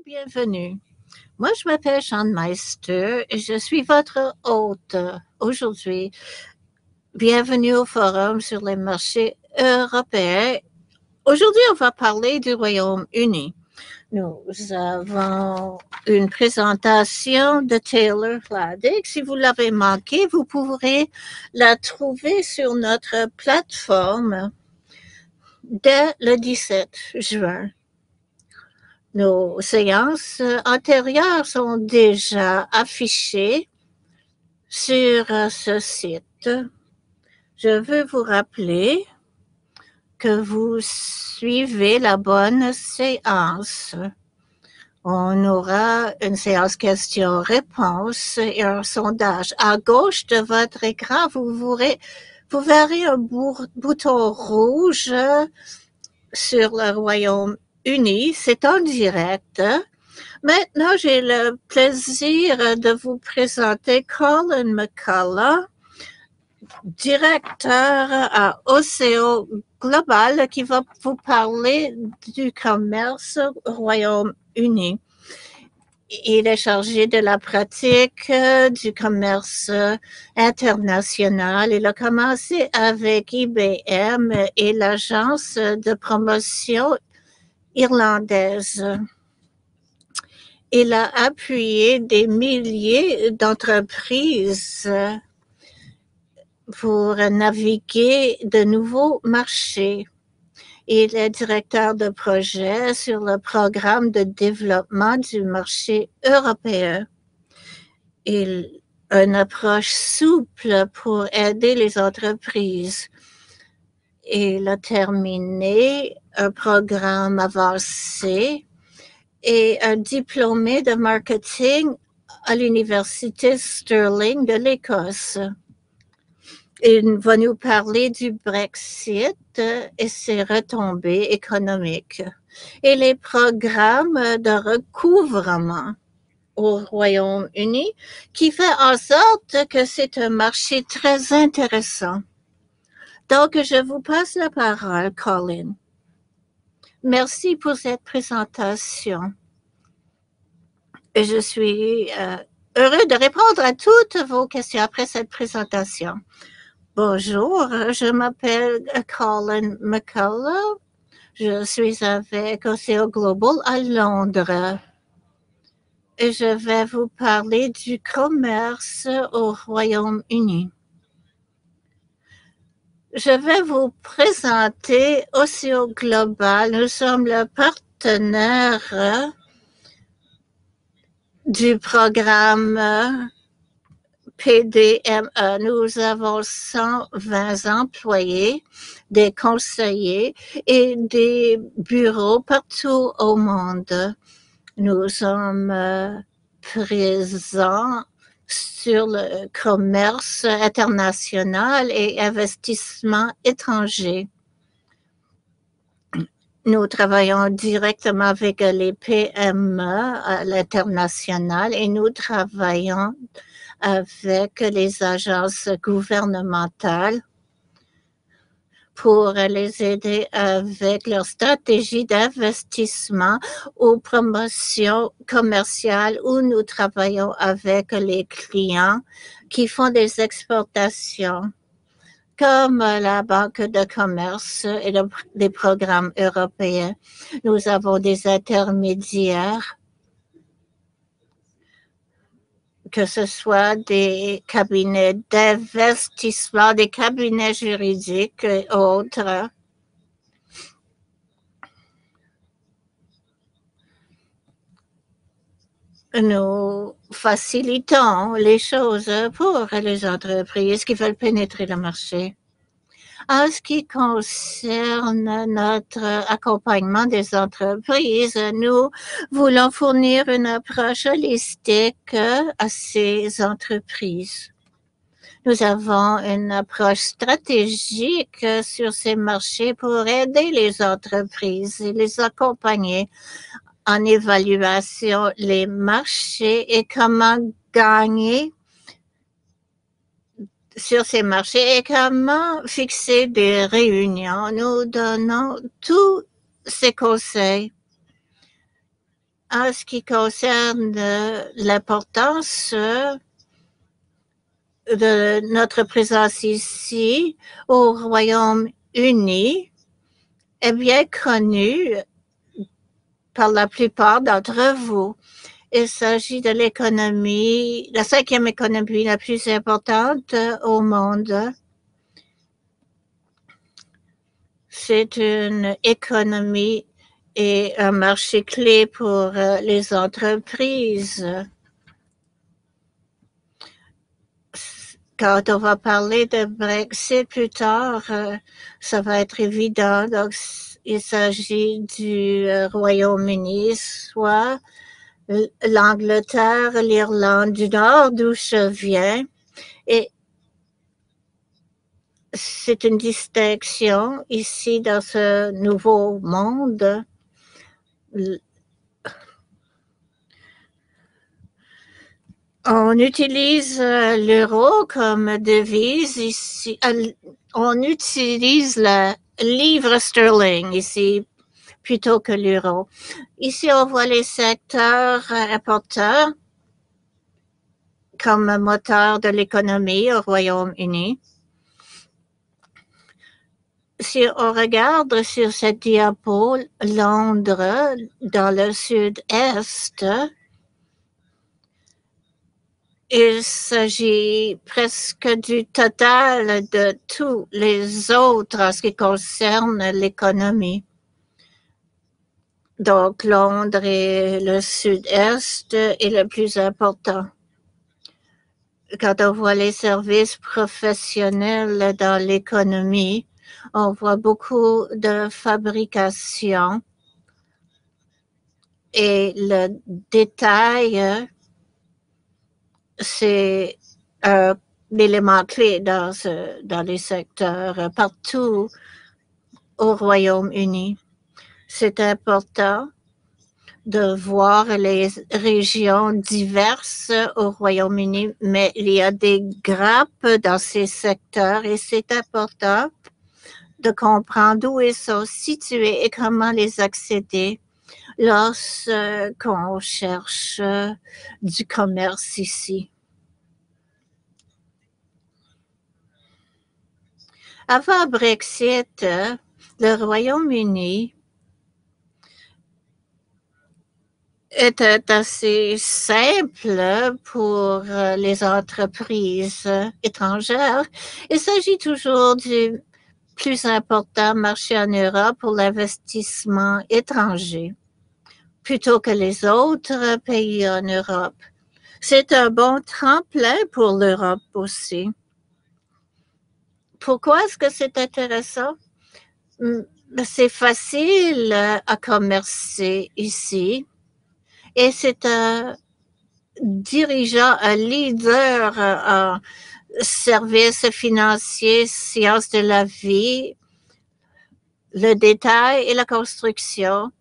Bienvenue. Moi, je m'appelle Jeanne Meister et je suis votre hôte aujourd'hui. Bienvenue au Forum sur les marchés européens. Aujourd'hui, on va parler du Royaume-Uni. Nous avons une présentation de Taylor Fladdick. Si vous l'avez manqué, vous pourrez la trouver sur notre plateforme dès le 17 juin. Nos séances antérieures sont déjà affichées sur ce site. Je veux vous rappeler que vous suivez la bonne séance. On aura une séance questions-réponses et un sondage. À gauche de votre écran, vous verrez un bouton rouge sur le Royaume-Uni. C'est en direct. Maintenant, j'ai le plaisir de vous présenter Colin McCullough, directeur à Océo Global, qui va vous parler du commerce au Royaume-Uni. Il est chargé de la pratique du commerce international. Il a commencé avec IBM et l'agence de promotion irlandaise. Il a appuyé des milliers d'entreprises pour naviguer de nouveaux marchés. Il est directeur de projet sur le programme de développement du marché européen. Il a une approche souple pour aider les entreprises. Il a terminé un programme avancé et un diplômé de marketing à l'Université Stirling de l'Écosse. Il va nous parler du Brexit et ses retombées économiques et les programmes de recouvrement au Royaume-Uni qui fait en sorte que c'est un marché très intéressant. Donc, je vous passe la parole, Colin. Merci pour cette présentation. Et je suis heureux de répondre à toutes vos questions après cette présentation. Bonjour, je m'appelle Colin McCullough. Je suis avec Océo Global à Londres. Et je vais vous parler du commerce au Royaume-Uni. Je vais vous présenter Océo Global. Nous sommes le partenaire du programme PDME. Nous avons 120 employés, des conseillers et des bureaux partout au monde. Nous sommes présents sur le commerce international et investissement étranger. Nous travaillons directement avec les PME à l'international et nous travaillons avec les agences gouvernementales pour les aider avec leur stratégie d'investissement ou promotion commerciale où nous travaillons avec les clients qui font des exportations comme la Banque de commerce et les programmes européens. Nous avons des intermédiaires, que ce soit des cabinets d'investissement, des cabinets juridiques et autres. Nous facilitons les choses pour les entreprises qui veulent pénétrer le marché. En ce qui concerne notre accompagnement des entreprises, nous voulons fournir une approche holistique à ces entreprises. Nous avons une approche stratégique sur ces marchés pour aider les entreprises et les accompagner en évaluation les marchés et comment gagner sur ces marchés et comment fixer des réunions. Nous donnons tous ces conseils En ce qui concerne l'importance de notre présence ici au Royaume-Uni est bien connue par la plupart d'entre vous. Il s'agit de l'économie, la 5e économie la plus importante au monde. C'est une économie et un marché clé pour les entreprises. Quand on va parler de Brexit plus tard, ça va être évident. Donc, il s'agit du Royaume-Uni, soit l'Angleterre, l'Irlande du Nord, d'où je viens. Et c'est une distinction ici dans ce nouveau monde. On utilise l'euro comme devise ici. On utilise le livre sterling ici plutôt que l'euro. Ici, on voit les secteurs importants comme moteur de l'économie au Royaume-Uni. Si on regarde sur cette diapo, Londres, dans le sud-est, il s'agit presque du total de tous les autres en ce qui concerne l'économie. Donc, Londres et le sud-est est le plus important. Quand on voit les services professionnels dans l'économie, on voit beaucoup de fabrication et le détail, c'est un élément clé dans les secteurs partout au Royaume-Uni. C'est important de voir les régions diverses au Royaume-Uni, mais il y a des grappes dans ces secteurs et c'est important de comprendre où ils sont situés et comment les accéder lorsqu'on cherche du commerce ici. Avant Brexit, le Royaume-Uni était assez simple pour les entreprises étrangères. Il s'agit toujours du plus important marché en Europe pour l'investissement étranger, plutôt que les autres pays en Europe. C'est un bon tremplin pour l'Europe aussi. Pourquoi est-ce que c'est intéressant? C'est facile à commercer ici et c'est un dirigeant, un leader en services financiers, sciences de la vie, le détail et la construction.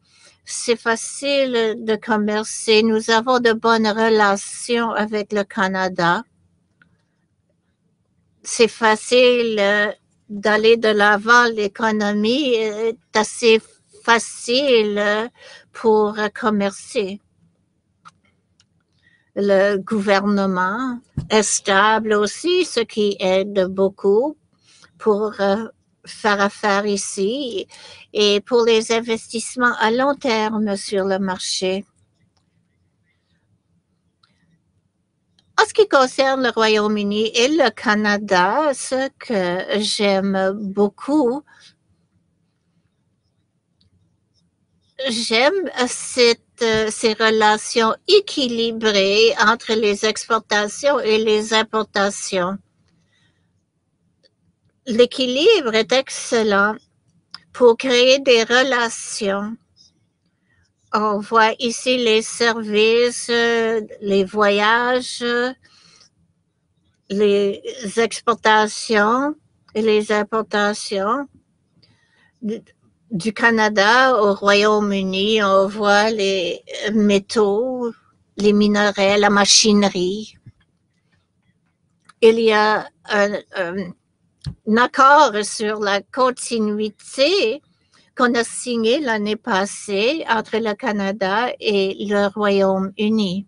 C'est facile de commercer. Nous avons de bonnes relations avec le Canada. C'est facile d'aller de l'avant. L'économie est assez facile pour commercer. Le gouvernement est stable aussi, ce qui aide beaucoup pour faire affaire ici et pour les investissements à long terme sur le marché. En ce qui concerne le Royaume-Uni et le Canada, ce que j'aime beaucoup, j'aime ces relations équilibrées entre les exportations et les importations. L'équilibre est excellent pour créer des relations. On voit ici les services, les voyages, les exportations et les importations. Du Canada au Royaume-Uni, on voit les métaux, les minerais, la machinerie. Il y a un accord sur la continuité qu'on a signé l'année passée entre le Canada et le Royaume-Uni.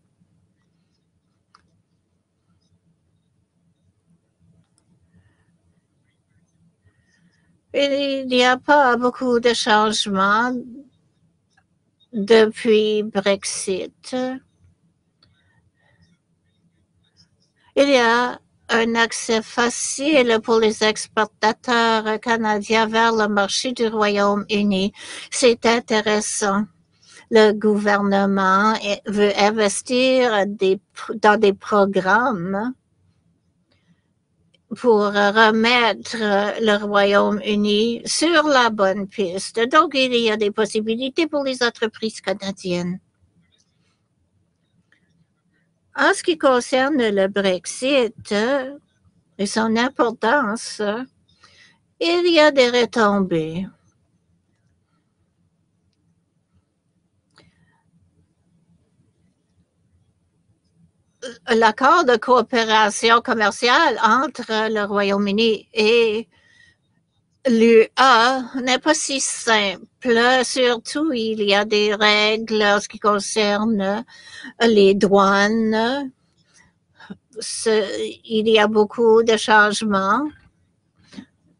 Il n'y a pas beaucoup de changements depuis Brexit. Il y a un accès facile pour les exportateurs canadiens vers le marché du Royaume-Uni. C'est intéressant. Le gouvernement veut investir dans des programmes pour remettre le Royaume-Uni sur la bonne piste. Donc, il y a des possibilités pour les entreprises canadiennes. En ce qui concerne le Brexit et son importance, il y a des retombées. L'accord de coopération commerciale entre le Royaume-Uni et l'UE n'est pas si simple. Surtout, il y a des règles en ce qui concerne les douanes. Il y a beaucoup de changements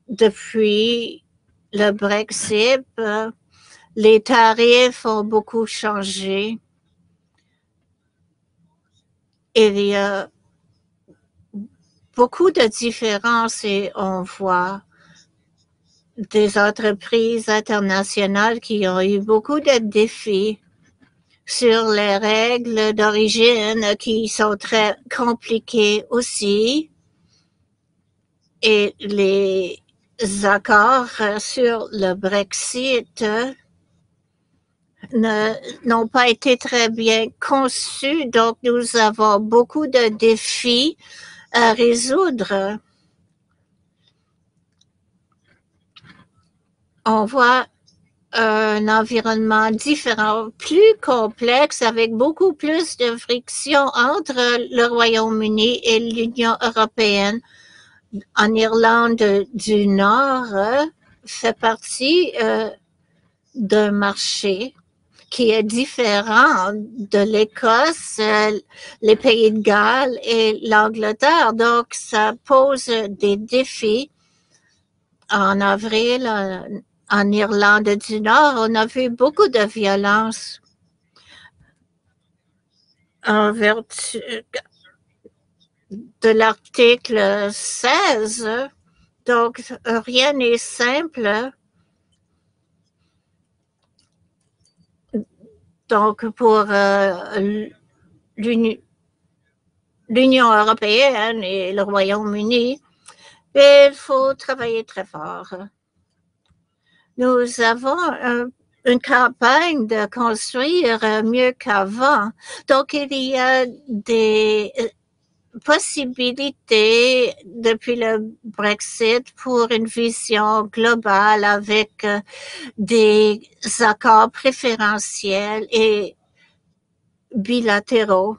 depuis le Brexit. Les tarifs ont beaucoup changé. Il y a beaucoup de différences et on voit des entreprises internationales qui ont eu beaucoup de défis sur les règles d'origine qui sont très compliquées aussi. Et les accords sur le Brexit n'ont pas été très bien conçus, donc nous avons beaucoup de défis à résoudre. On voit un environnement différent, plus complexe, avec beaucoup plus de friction entre le Royaume-Uni et l'Union européenne. En Irlande du Nord fait partie d'un marché qui est différent de l'Écosse, les Pays de Galles et l'Angleterre. Donc, ça pose des défis. En avril, en Irlande du Nord, on a vu beaucoup de violence en vertu de l'article 16. Donc, rien n'est simple. Donc, pour l'Union européenne et le Royaume-Uni, il faut travailler très fort. Nous avons une campagne de construire mieux qu'avant. Donc, il y a des possibilités depuis le Brexit pour une vision globale avec des accords préférentiels et bilatéraux.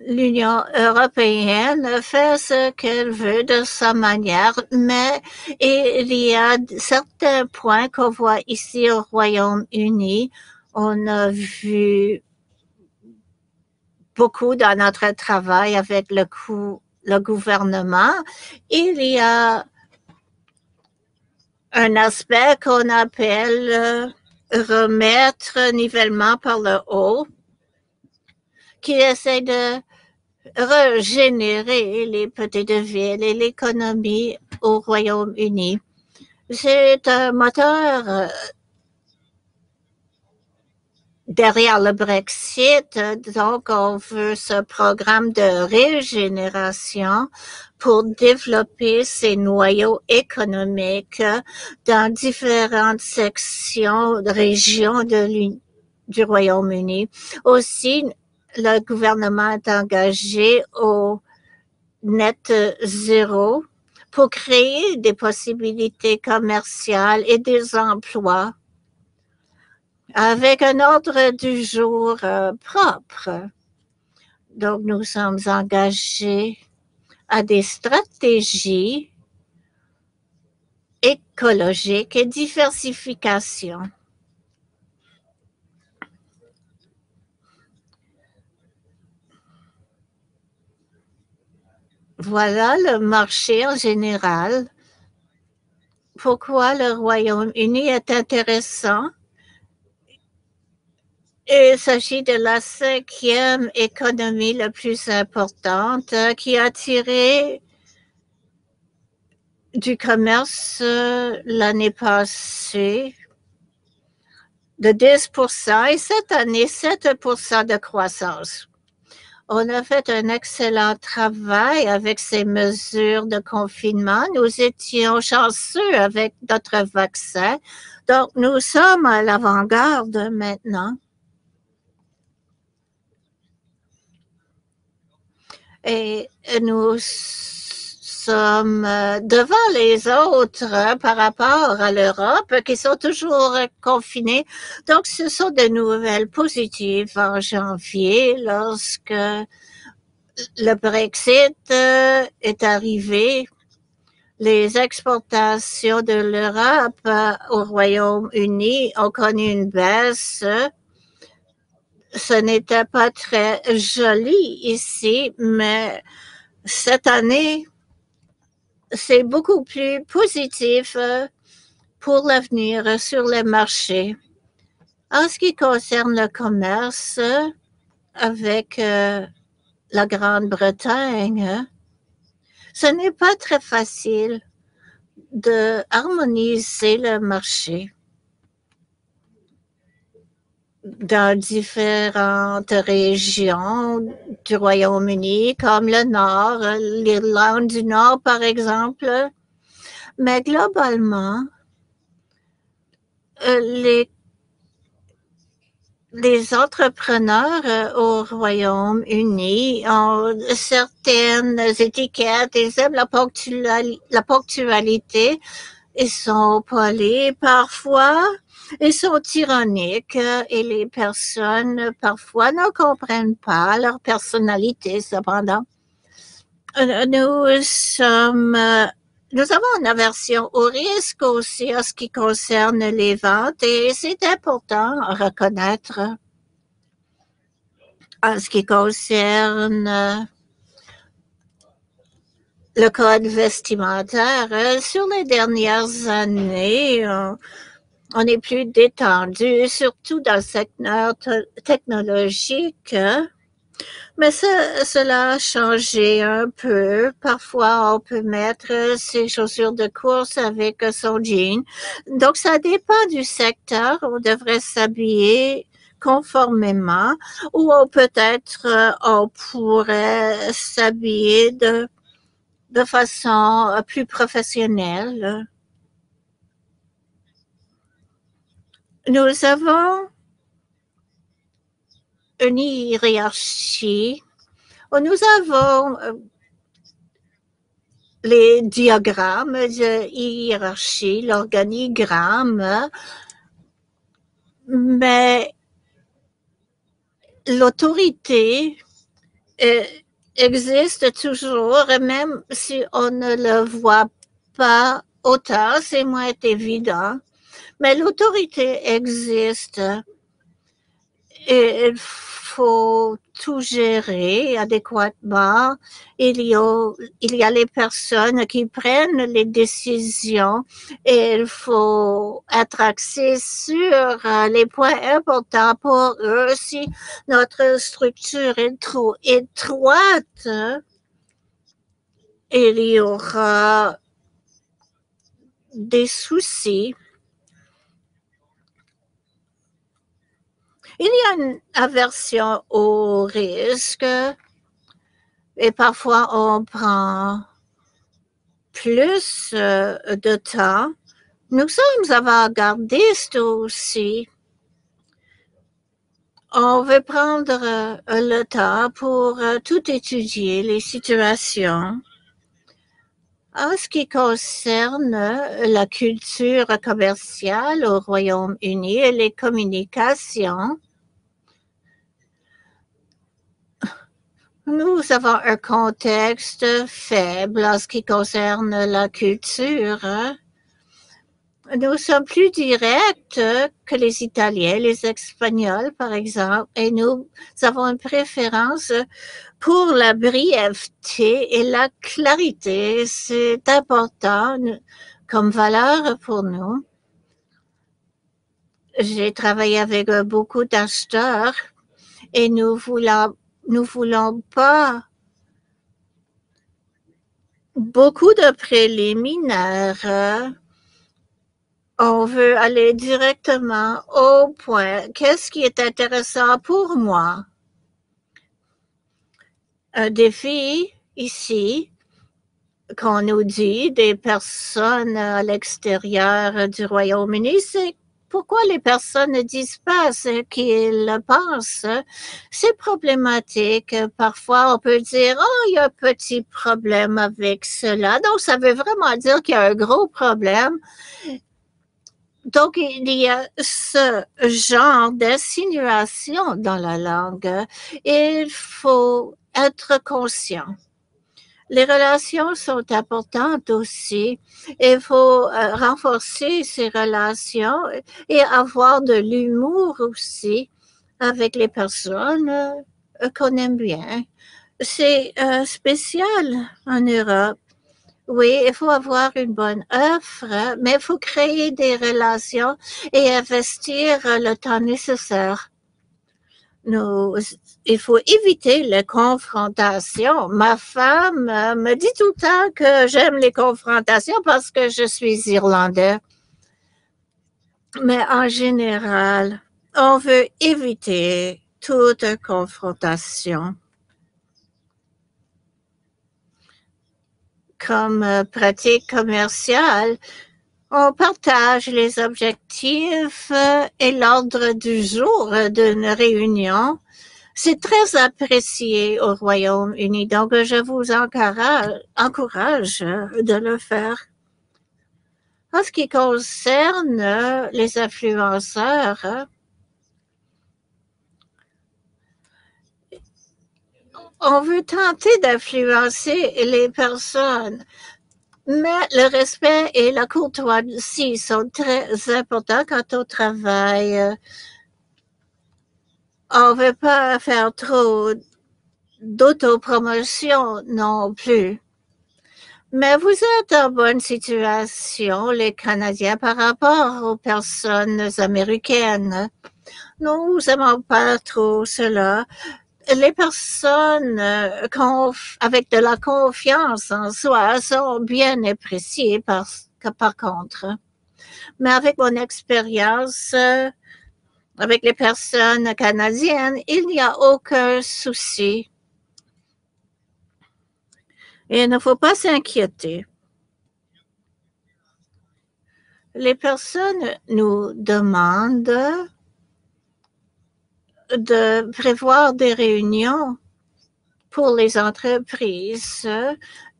L'Union européenne fait ce qu'elle veut de sa manière, mais il y a certains points qu'on voit ici au Royaume-Uni. On a vu beaucoup dans notre travail avec le gouvernement. Il y a un aspect qu'on appelle remettre nivellement par le haut, qui essaie de régénérer les petites villes et l'économie au Royaume-Uni. C'est un moteur derrière le Brexit, donc on veut ce programme de régénération pour développer ces noyaux économiques dans différentes sections, régions du Royaume-Uni. Aussi, le gouvernement est engagé au net zéro pour créer des possibilités commerciales et des emplois avec un ordre du jour propre. Donc, nous sommes engagés à des stratégies écologique et diversification. Voilà le marché en général. Pourquoi le Royaume-Uni est intéressant? Il s'agit de la 5e économie la plus importante qui a tiré du commerce l'année passée de 10% et cette année 7% de croissance. On a fait un excellent travail avec ces mesures de confinement. Nous étions chanceux avec notre vaccin. Donc, nous sommes à l'avant-garde maintenant. Et nous sommes devant les autres par rapport à l'Europe qui sont toujours confinés. Donc, ce sont des nouvelles positives en janvier lorsque le Brexit est arrivé. Les exportations de l'Europe au Royaume-Uni ont connu une baisse. Ce n'était pas très joli ici, mais cette année, c'est beaucoup plus positif pour l'avenir sur les marchés. En ce qui concerne le commerce avec la Grande-Bretagne, ce n'est pas très facile de harmoniser le marché dans différentes régions du Royaume-Uni, comme le Nord, l'Irlande du Nord, par exemple. Mais globalement, les entrepreneurs au Royaume-Uni ont certaines étiquettes, ils aiment la ponctualité, ils sont polis parfois, ils sont tyranniques et les personnes parfois ne comprennent pas leur personnalité cependant. Nous avons une aversion au risque aussi en ce qui concerne les ventes et c'est important à reconnaître en ce qui concerne le code vestimentaire. Sur les dernières années, on est plus détendu, surtout dans le secteur technologique. Mais cela a changé un peu. Parfois, on peut mettre ses chaussures de course avec son jean. Donc, ça dépend du secteur. On devrait s'habiller conformément ou peut-être on pourrait s'habiller de façon plus professionnelle. Nous avons une hiérarchie. Nous avons les diagrammes de hiérarchie, l'organigramme, mais l'autorité existe toujours, même si on ne le voit pas autant, c'est moins évident. Mais l'autorité existe et il faut tout gérer adéquatement. Il y a les personnes qui prennent les décisions et il faut être axé sur les points importants pour eux. Si notre structure est trop étroite, il y aura des soucis. Il y a une aversion au risque et parfois on prend plus de temps. Nous sommes avant-gardistes aussi. On veut prendre le temps pour tout étudier, les situations. En ce qui concerne la culture commerciale au Royaume-Uni et les communications, nous avons un contexte faible en ce qui concerne la culture. Nous sommes plus directs que les Italiens, les Espagnols, par exemple, et nous avons une préférence pour la brièveté et la clarité. C'est important comme valeur pour nous. J'ai travaillé avec beaucoup d'acheteurs et nous voulons pas beaucoup de préliminaires. On veut aller directement au point. Qu'est-ce qui est intéressant pour moi? Un défi ici, qu'on nous dit des personnes à l'extérieur du Royaume-Uni, c'est pourquoi les personnes ne disent pas ce qu'ils pensent. C'est problématique. Parfois, on peut dire, oh, il y a un petit problème avec cela. Donc, ça veut vraiment dire qu'il y a un gros problème. Donc, il y a ce genre d'insinuation dans la langue. Il faut être conscient. Les relations sont importantes aussi. Il faut renforcer ces relations et avoir de l'humour aussi avec les personnes qu'on aime bien. C'est spécial en Europe. Oui, il faut avoir une bonne offre, mais il faut créer des relations et investir le temps nécessaire. Il faut éviter les confrontations. Ma femme me dit tout le temps que j'aime les confrontations parce que je suis irlandais. Mais en général, on veut éviter toute confrontation. Comme pratique commerciale, on partage les objectifs et l'ordre du jour d'une réunion. C'est très apprécié au Royaume-Uni, donc je vous encourage de le faire. En ce qui concerne les influenceurs, on veut tenter d'influencer les personnes, mais le respect et la courtoisie sont très importants quand on travaille. On ne veut pas faire trop d'autopromotion non plus. Mais vous êtes en bonne situation, les Canadiens, par rapport aux personnes américaines. Nous n'aimons pas trop cela. Les personnes avec de la confiance en soi sont bien appréciées par contre. Mais avec mon expérience, avec les personnes canadiennes, il n'y a aucun souci. Et il ne faut pas s'inquiéter. Les personnes nous demandent de prévoir des réunions pour les entreprises.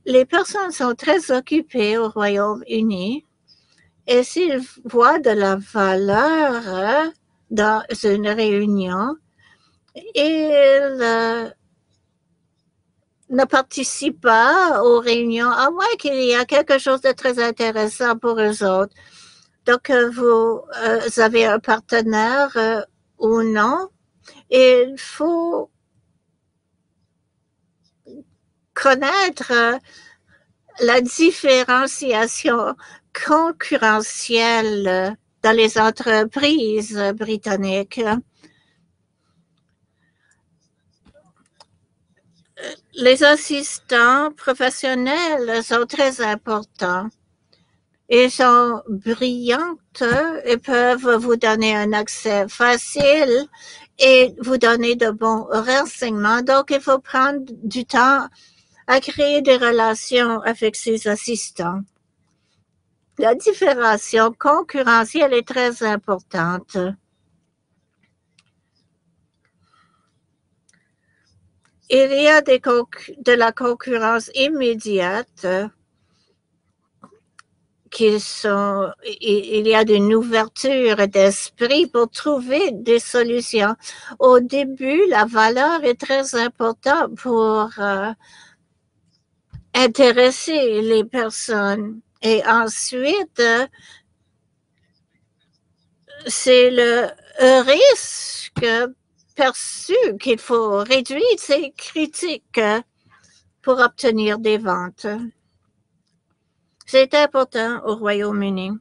Les personnes sont très occupées au Royaume-Uni et s'ils voient de la valeur dans une réunion, ils ne participent pas aux réunions, à moins qu'il y ait quelque chose de très intéressant pour eux autres. Donc, vous avez un partenaire ou non, il faut connaître la différenciation concurrentielle dans les entreprises britanniques. Les assistants professionnels sont très importants. Ils sont brillantes et peuvent vous donner un accès facile et vous donner de bons renseignements. Donc, il faut prendre du temps à créer des relations avec ces assistants. La différenciation concurrentielle est très importante. Il y a de la concurrence immédiate il y a une ouverture d'esprit pour trouver des solutions. Au début, la valeur est très importante pour intéresser les personnes. Et ensuite, c'est le risque perçu qu'il faut réduire ces critiques pour obtenir des ventes. C'est important au Royaume-Uni.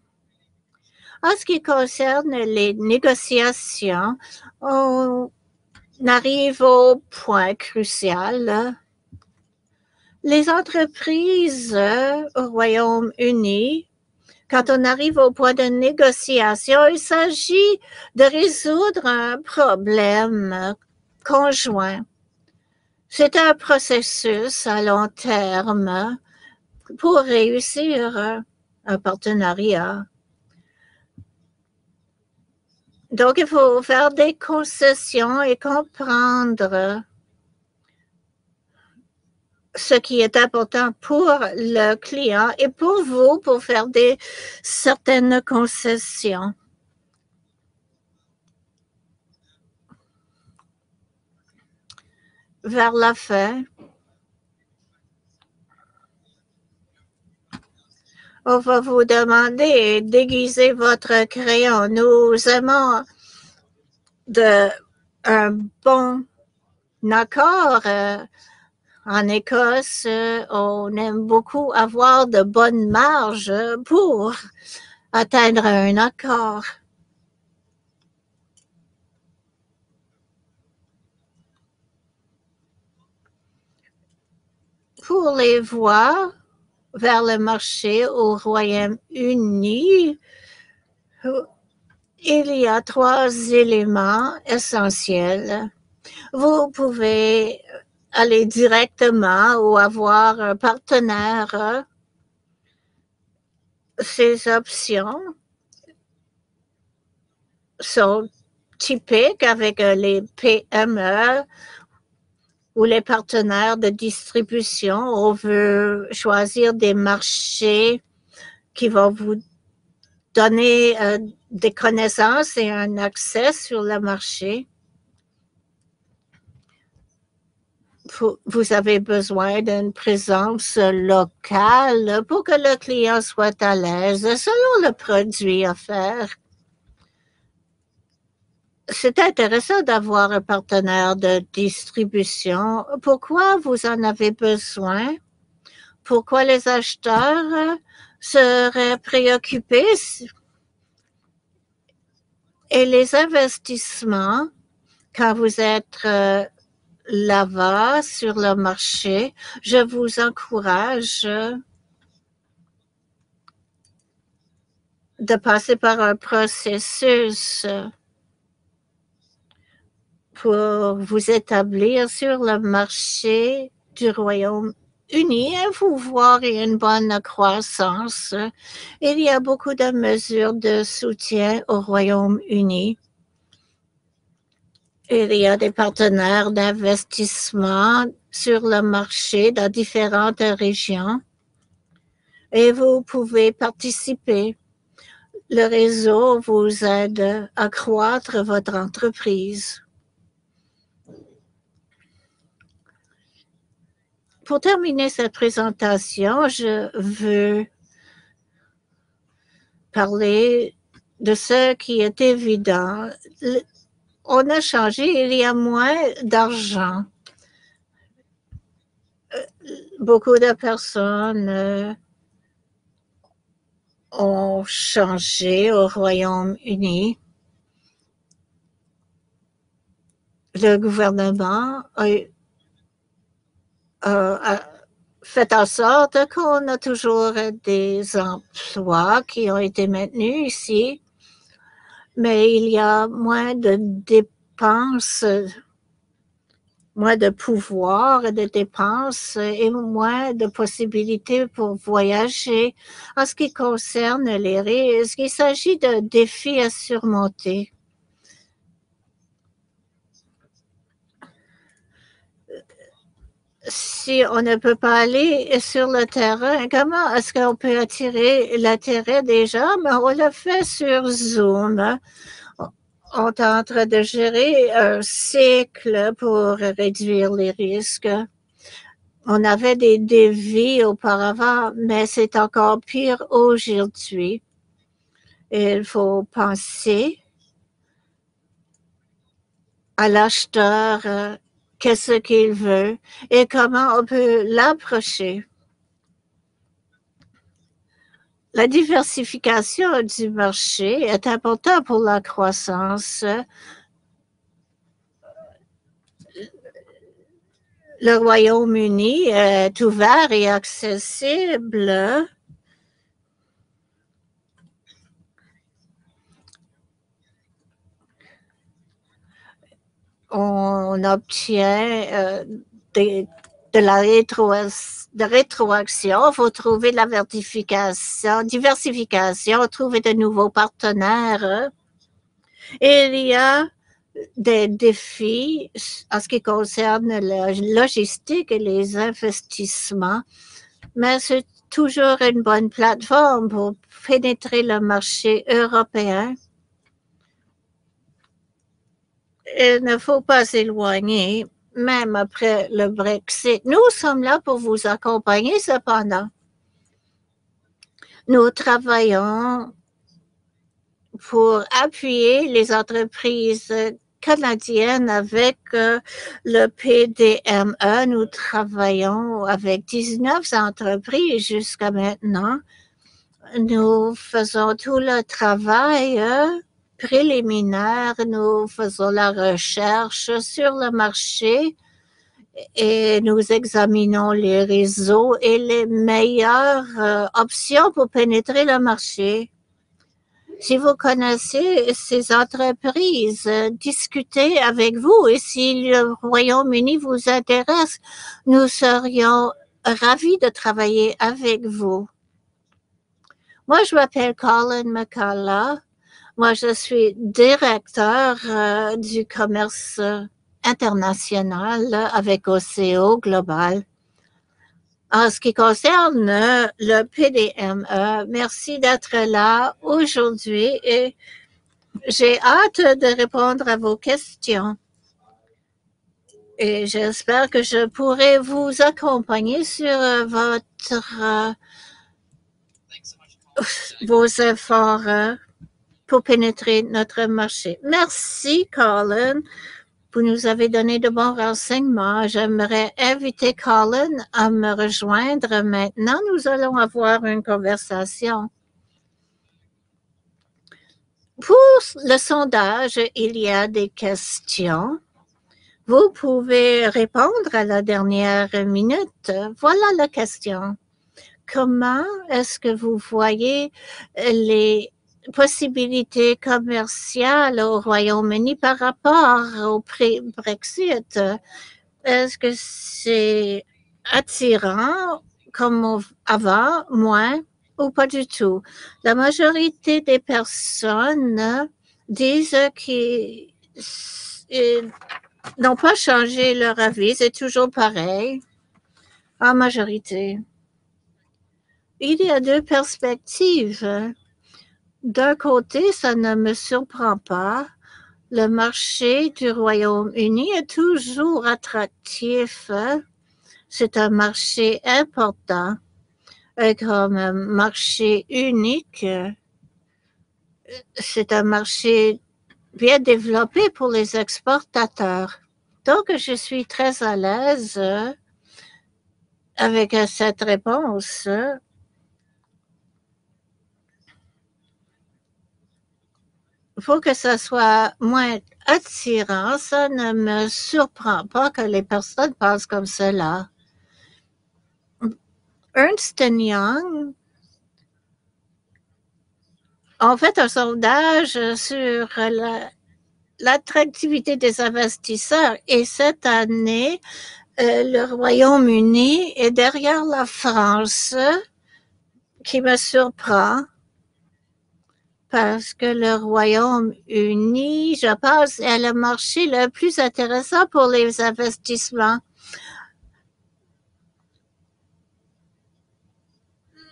En ce qui concerne les négociations, on arrive au point crucial. Les entreprises au Royaume-Uni, quand on arrive au point de négociation, il s'agit de résoudre un problème conjoint. C'est un processus à long terme pour réussir un partenariat. Donc, il faut faire des concessions et comprendre ce qui est important pour le client et pour vous pour faire certaines concessions. Vers la fin, on va vous demander d'aiguiser votre crayon. Nous aimons un bon accord. En Écosse, on aime beaucoup avoir de bonnes marges pour atteindre un accord. Pour les voies vers le marché au Royaume-Uni, il y a 3 éléments essentiels. Vous pouvez aller directement ou avoir un partenaire. Ces options sont typiques avec les PME ou les partenaires de distribution. On veut choisir des marchés qui vont vous donner des connaissances et un accès sur le marché. Vous avez besoin d'une présence locale pour que le client soit à l'aise selon le produit offert. C'est intéressant d'avoir un partenaire de distribution. Pourquoi vous en avez besoin? Pourquoi les acheteurs seraient préoccupés? Et les investissements, quand vous êtes là-bas sur le marché, je vous encourage de passer par un processus pour vous établir sur le marché du Royaume-Uni et vous voir une bonne croissance. Il y a beaucoup de mesures de soutien au Royaume-Uni. Il y a des partenaires d'investissement sur le marché dans différentes régions et vous pouvez participer. Le réseau vous aide à croître votre entreprise. Pour terminer cette présentation, je veux parler de ce qui est évident. On a changé, il y a moins d'argent. Beaucoup de personnes ont changé au Royaume-Uni. Le gouvernement a fait en sorte qu'on a toujours des emplois qui ont été maintenus ici, mais il y a moins de dépenses, moins de pouvoir de dépenses et moins de possibilités pour voyager. En ce qui concerne les risques, il s'agit de défis à surmonter. Si on ne peut pas aller sur le terrain, comment est-ce qu'on peut attirer l'intérêt des gens? Mais on le fait sur Zoom. On est en train de gérer un cycle pour réduire les risques. On avait des devis auparavant, mais c'est encore pire aujourd'hui. Il faut penser à l'acheteur qu'est-ce qu'il veut et comment on peut l'approcher. La diversification du marché est importante pour la croissance. Le Royaume-Uni est ouvert et accessible. On obtient de la rétroaction. Il faut trouver la diversification, trouver de nouveaux partenaires. Il y a des défis en ce qui concerne la logistique et les investissements, mais c'est toujours une bonne plateforme pour pénétrer le marché européen. Il ne faut pas s'éloigner, même après le Brexit. Nous sommes là pour vous accompagner cependant. Nous travaillons pour appuyer les entreprises canadiennes avec le PDME. Nous travaillons avec 19 entreprises jusqu'à maintenant. Nous faisons tout le travail préliminaire. Nous faisons la recherche sur le marché et nous examinons les réseaux et les meilleures options pour pénétrer le marché. Si vous connaissez ces entreprises, discutez avec vous et si le Royaume-Uni vous intéresse, nous serions ravis de travailler avec vous. Moi, je m'appelle Colin McCullough. Moi, je suis directeur du commerce international avec OCO Global. En ce qui concerne le PDME, merci d'être là aujourd'hui et j'ai hâte de répondre à vos questions. Et j'espère que je pourrai vous accompagner sur vos efforts pour pénétrer notre marché. Merci, Colin. Vous nous avez donné de bons renseignements. J'aimerais inviter Colin à me rejoindre maintenant. Nous allons avoir une conversation. Pour le sondage, il y a des questions. Vous pouvez répondre à la dernière minute. Voilà la question. Comment est-ce que vous voyez les possibilités commerciales au Royaume-Uni par rapport au Brexit? Est-ce que c'est attirant comme avant, moins ou pas du tout? La majorité des personnes disent qu'ils n'ont pas changé leur avis, c'est toujours pareil, en majorité. Il y a deux perspectives. D'un côté, ça ne me surprend pas. Le marché du Royaume-Uni est toujours attractif. C'est un marché important, comme un marché unique. C'est un marché bien développé pour les exportateurs. Donc, je suis très à l'aise avec cette réponse. Il faut que ça soit moins attirant. Ça ne me surprend pas que les personnes pensent comme cela. Ernst Young ont fait un sondage sur l'attractivité des investisseurs et cette année, le Royaume-Uni est derrière la France, qui me surprend parce que le Royaume-Uni, je pense, est le marché le plus intéressant pour les investissements.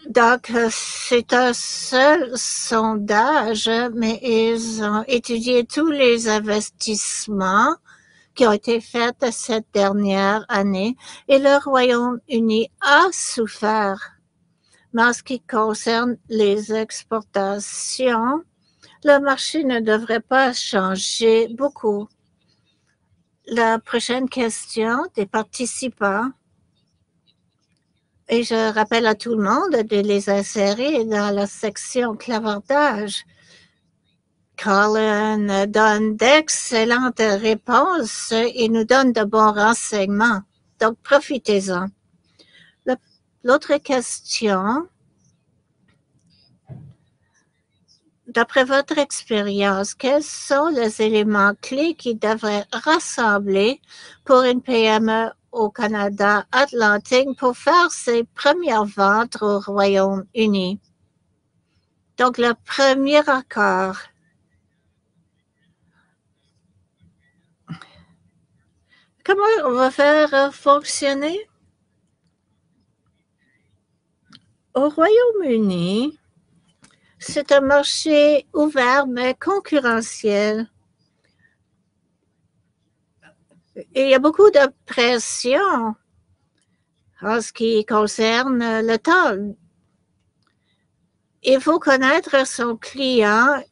Donc, c'est un seul sondage, mais ils ont étudié tous les investissements qui ont été faits cette dernière année et le Royaume-Uni a souffert. Mais en ce qui concerne les exportations, le marché ne devrait pas changer beaucoup. La prochaine question des participants, et je rappelle à tout le monde de les insérer dans la section clavardage. Colin donne d'excellentes réponses et nous donne de bons renseignements. Donc, profitez-en. L'autre question, d'après votre expérience, quels sont les éléments clés qui devraient rassembler pour une PME au Canada Atlantique pour faire ses premières ventes au Royaume-Uni? Donc, le premier accord. Comment on va faire fonctionner? Au Royaume-Uni, c'est un marché ouvert mais concurrentiel. Et il y a beaucoup de pression en ce qui concerne le temps. Il faut connaître son client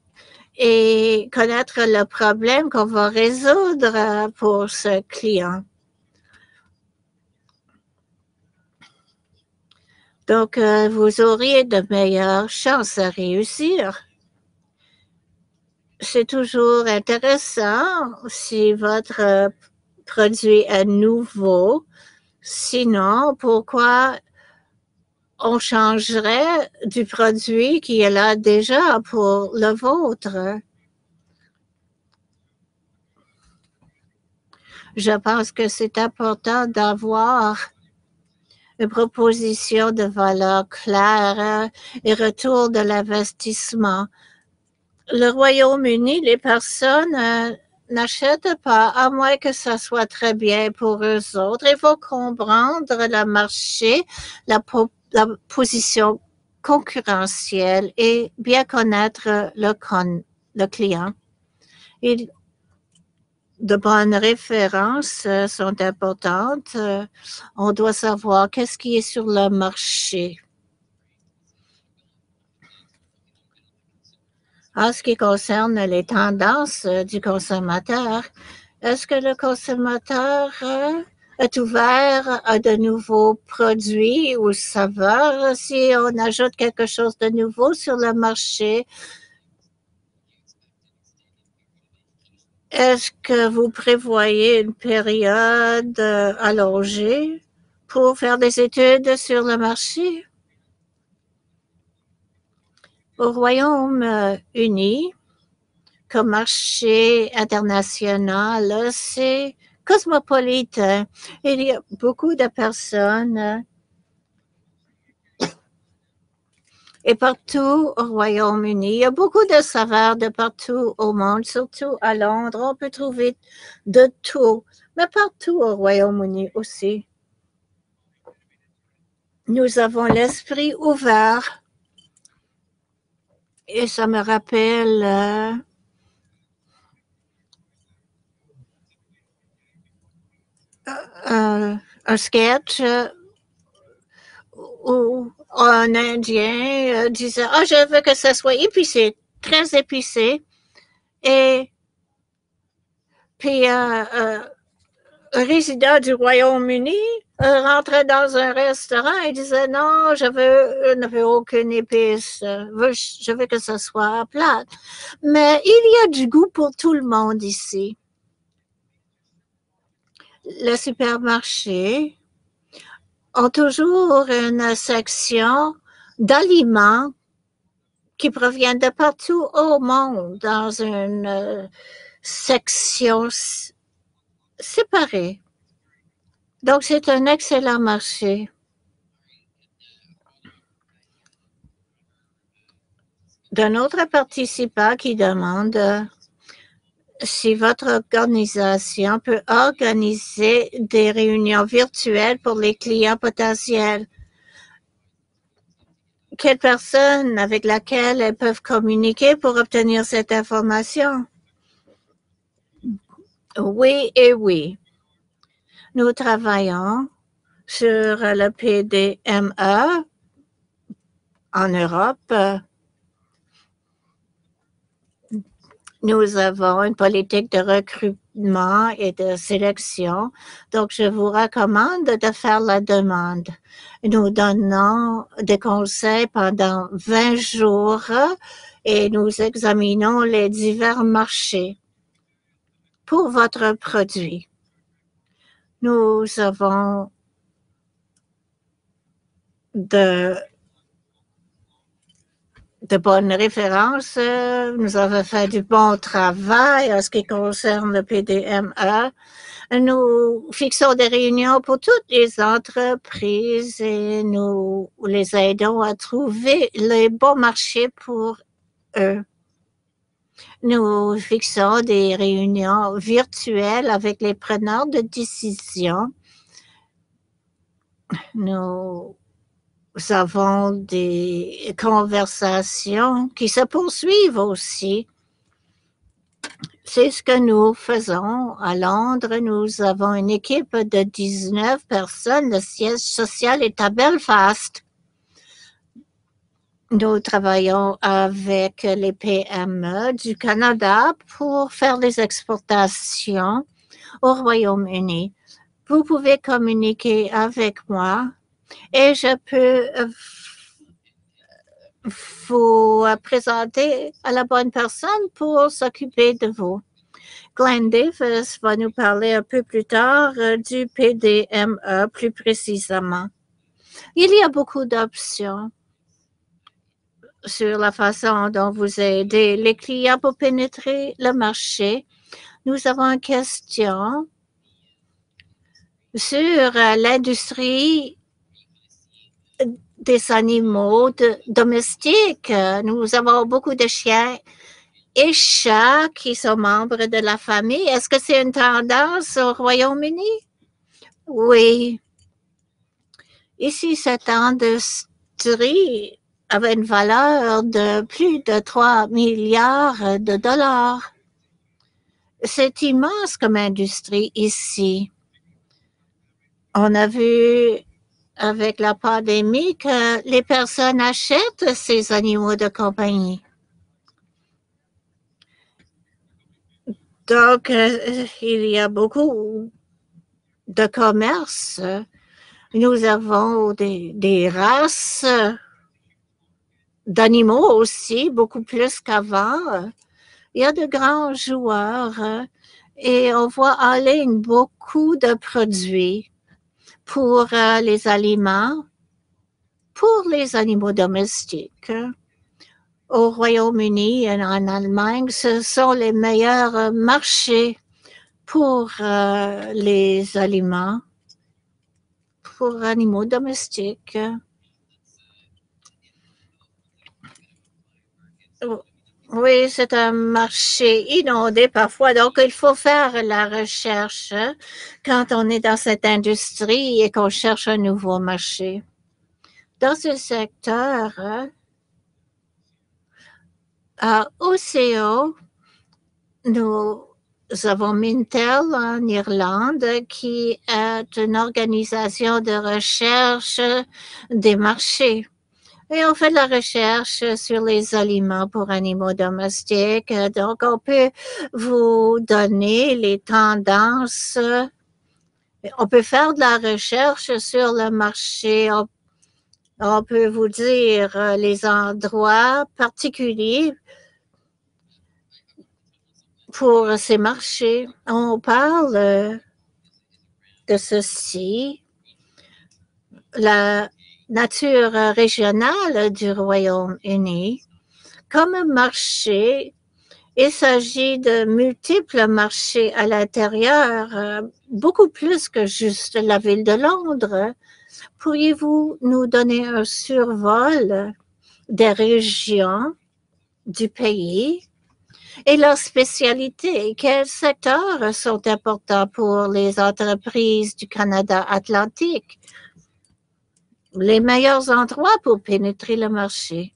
et connaître le problème qu'on va résoudre pour ce client. Donc, vous auriez de meilleures chances à réussir. C'est toujours intéressant si votre produit est nouveau. Sinon, pourquoi on changerait du produit qui est là déjà pour le vôtre? Je pense que c'est important d'avoir une proposition de valeur claire et retour de l'investissement. Le Royaume-Uni, les personnes n'achètent pas, à moins que ça soit très bien pour eux autres. Il faut comprendre le marché, la position concurrentielle et bien connaître le client. Et de bonnes références sont importantes. On doit savoir qu'est-ce qui est sur le marché. En ce qui concerne les tendances du consommateur, est-ce que le consommateur est ouvert à de nouveaux produits ou saveurs si on ajoute quelque chose de nouveau sur le marché? Est-ce que vous prévoyez une période allongée pour faire des études sur le marché? Au Royaume-Uni, comme marché international, c'est cosmopolite. Il y a beaucoup de personnes et partout au Royaume-Uni. Il y a beaucoup de saveurs de partout au monde, surtout à Londres. On peut trouver de tout, mais partout au Royaume-Uni aussi. Nous avons l'esprit ouvert et ça me rappelle un sketch où un Indien disait « Ah, je veux que ça soit épicé, très épicé. » Et puis un résident du Royaume-Uni rentrait dans un restaurant et disait « Non, je ne veux aucune épice, je veux que ça soit plate. » Mais il y a du goût pour tout le monde ici. Les supermarchés ont toujours une section d'aliments qui proviennent de partout au monde dans une section séparée. Donc, c'est un excellent marché. D'un autre participant qui demande si votre organisation peut organiser des réunions virtuelles pour les clients potentiels. Quelle personne avec laquelle elles peuvent communiquer pour obtenir cette information? Oui et oui. Nous travaillons sur le PDME en Europe. Nous avons une politique de recrutement et de sélection. Donc, je vous recommande de faire la demande. Nous donnons des conseils pendant 20 jours et nous examinons les divers marchés pour votre produit. Nous avons de bonnes références. Nous avons fait du bon travail en ce qui concerne le PDME. Nous fixons des réunions pour toutes les entreprises et nous les aidons à trouver les bons marchés pour eux. Nous fixons des réunions virtuelles avec les preneurs de décision. Nous avons des conversations qui se poursuivent aussi. C'est ce que nous faisons à Londres. Nous avons une équipe de 19 personnes. Le siège social est à Belfast. Nous travaillons avec les PME du Canada pour faire les exportations au Royaume-Uni. Vous pouvez communiquer avec moi et je peux vous présenter à la bonne personne pour s'occuper de vous. Glenn Davis va nous parler un peu plus tard du PDME plus précisément. Il y a beaucoup d'options sur la façon dont vous aidez les clients pour pénétrer le marché. Nous avons une question sur l'industrie des animaux domestiques. Nous avons beaucoup de chiens et chats qui sont membres de la famille. Est-ce que c'est une tendance au Royaume-Uni? Oui. Ici, cette industrie avait une valeur de plus de 3 milliards de dollars. C'est immense comme industrie ici. On a vu avec la pandémie que les personnes achètent ces animaux de compagnie. Donc, il y a beaucoup de commerce. Nous avons des races d'animaux aussi, beaucoup plus qu'avant. Il y a de grands joueurs et on voit en ligne beaucoup de produits pour les aliments, pour les animaux domestiques. Au Royaume-Uni et en Allemagne, ce sont les meilleurs marchés pour les aliments, pour animaux domestiques. Oui, c'est un marché inondé parfois, donc il faut faire la recherche quand on est dans cette industrie et qu'on cherche un nouveau marché. Dans ce secteur, à OCO, nous avons Mintel en Irlande qui est une organisation de recherche des marchés. Et on fait de la recherche sur les aliments pour animaux domestiques. Donc, on peut vous donner les tendances. On peut faire de la recherche sur le marché. On peut vous dire les endroits particuliers pour ces marchés. On parle de ceci. La nature régionale du Royaume-Uni. Comme marché, il s'agit de multiples marchés à l'intérieur, beaucoup plus que juste la ville de Londres. Pourriez-vous nous donner un survol des régions du pays et leurs spécialités? Quels secteurs sont importants pour les entreprises du Canada atlantique? Les meilleurs endroits pour pénétrer le marché.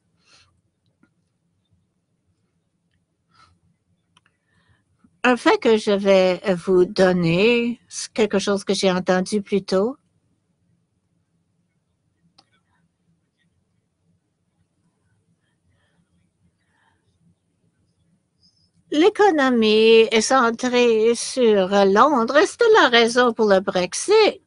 Un fait que je vais vous donner, c'est quelque chose que j'ai entendu plus tôt. l'économie est centrée sur Londres. C'était la raison pour le Brexit.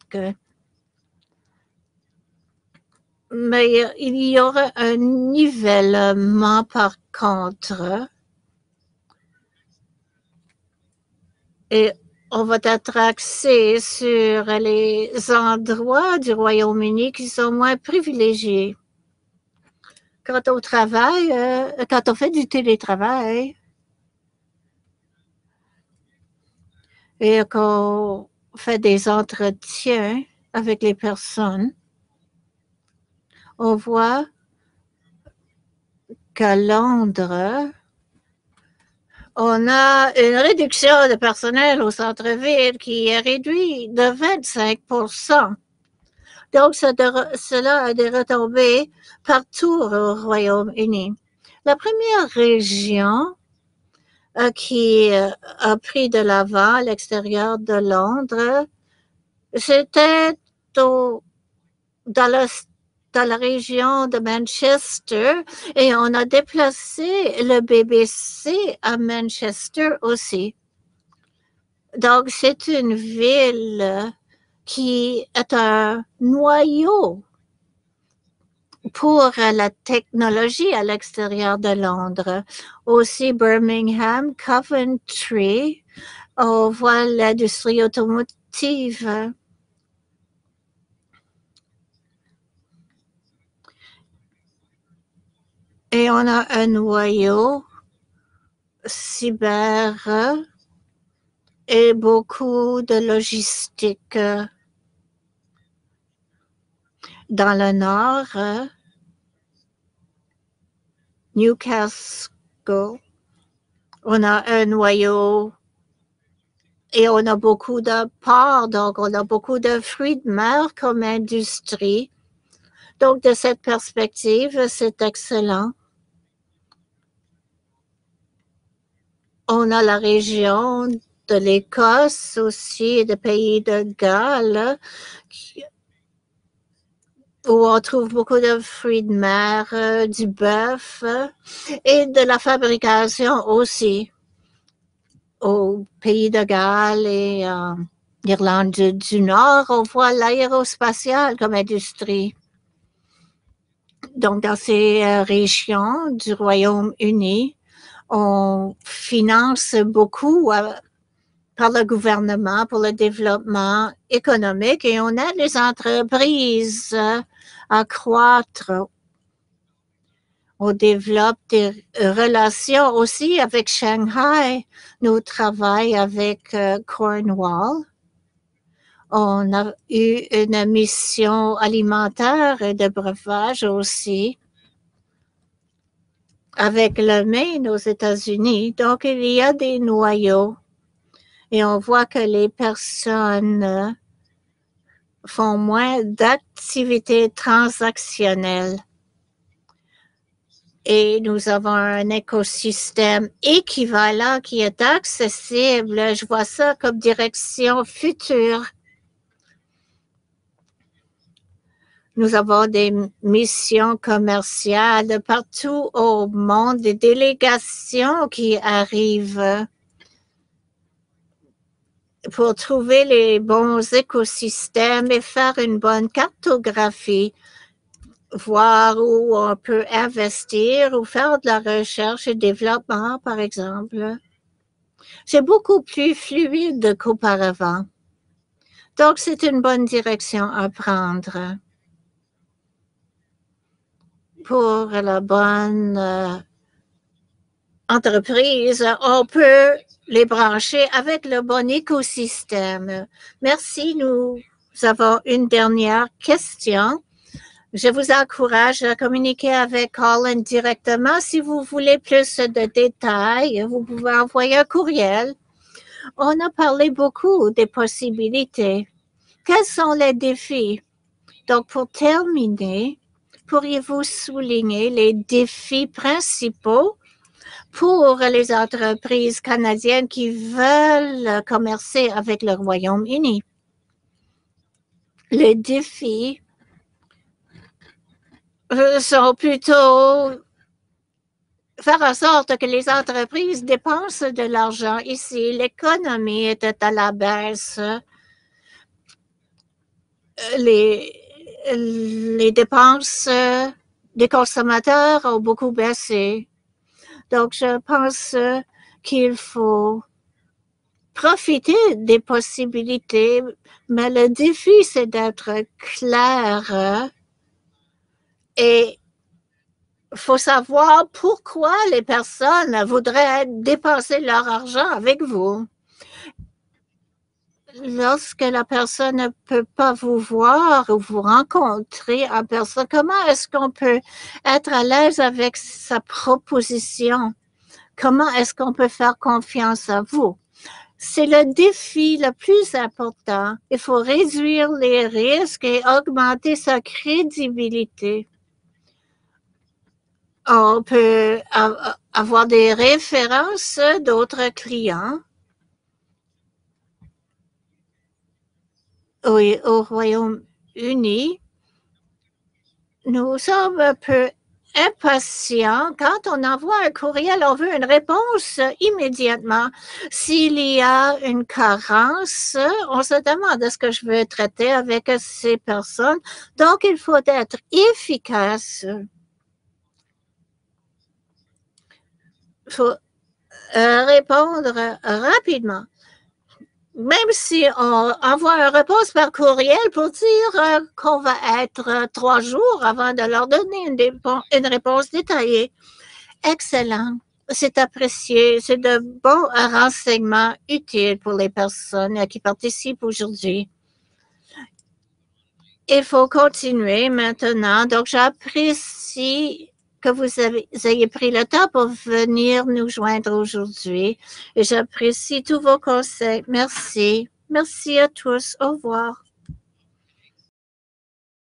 Mais il y aura un nivellement par contre. Et on va être axé sur les endroits du Royaume-Uni qui sont moins privilégiés. Quand on travaille, quand on fait du télétravail et qu'on fait des entretiens avec les personnes, on voit qu'à Londres, on a une réduction de personnel au centre-ville qui est réduite de 25 %. Donc, cela a des retombées partout au Royaume-Uni. La première région qui a pris de l'avant à l'extérieur de Londres, c'était dans la région de Manchester et on a déplacé le BBC à Manchester aussi. Donc, c'est une ville qui est un noyau pour la technologie à l'extérieur de Londres. Aussi Birmingham, Coventry, on voit l'industrie automotive. Et on a un noyau cyber et beaucoup de logistique. Dans le nord, Newcastle, on a un noyau et on a beaucoup de ports, donc on a beaucoup de fruits de mer comme industrie. Donc, de cette perspective, c'est excellent. On a la région de l'Écosse aussi et des pays de Galles où on trouve beaucoup de fruits de mer, du bœuf et de la fabrication aussi au pays de Galles et l'Irlande du Nord. On voit l'aérospatiale comme industrie. Donc, dans ces régions du Royaume-Uni, on finance beaucoup par le gouvernement pour le développement économique et on aide les entreprises à croître. On développe des relations aussi avec Shanghai. Nous travaillons avec Cornwall. On a eu une mission alimentaire et de breuvage aussi avec le Maine aux États-Unis. Donc, il y a des noyaux et on voit que les personnes font moins d'activités transactionnelles. Et nous avons un écosystème équivalent qui est accessible. Je vois ça comme direction future. Nous avons des missions commerciales partout au monde, des délégations qui arrivent pour trouver les bons écosystèmes et faire une bonne cartographie, voir où on peut investir ou faire de la recherche et développement, par exemple. C'est beaucoup plus fluide qu'auparavant. Donc, c'est une bonne direction à prendre pour la bonne entreprise. On peut les brancher avec le bon écosystème. Merci. Nous avons une dernière question. Je vous encourage à communiquer avec Colin directement. Si vous voulez plus de détails, vous pouvez envoyer un courriel. On a parlé beaucoup des possibilités. Quels sont les défis? Donc, pour terminer, pourriez-vous souligner les défis principaux pour les entreprises canadiennes qui veulent commercer avec le Royaume-Uni? Les défis sont plutôt faire en sorte que les entreprises dépensent de l'argent ici. L'économie était à la baisse. Les, les dépenses des consommateurs ont beaucoup baissé. Donc, je pense qu'il faut profiter des possibilités, mais le défi, c'est d'être clair et il faut savoir pourquoi les personnes voudraient dépenser leur argent avec vous. Lorsque la personne ne peut pas vous voir ou vous rencontrer en personne, comment est-ce qu'on peut être à l'aise avec sa proposition? Comment est-ce qu'on peut faire confiance à vous? C'est le défi le plus important. Il faut réduire les risques et augmenter sa crédibilité. On peut avoir des références d'autres clients. Oui, au Royaume-Uni, nous sommes un peu impatients. Quand on envoie un courriel, on veut une réponse immédiatement. S'il y a une carence, on se demande est-ce que je veux traiter avec ces personnes. Donc, il faut être efficace. Il faut répondre rapidement. Même si on envoie une réponse par courriel pour dire qu'on va être 3 jours avant de leur donner une réponse détaillée. Excellent. C'est apprécié. C'est de bons renseignements utiles pour les personnes qui participent aujourd'hui. Il faut continuer maintenant. Donc, j'apprécie que vous ayez pris le temps pour venir nous joindre aujourd'hui. Et j'apprécie tous vos conseils. Merci. Merci à tous. Au revoir.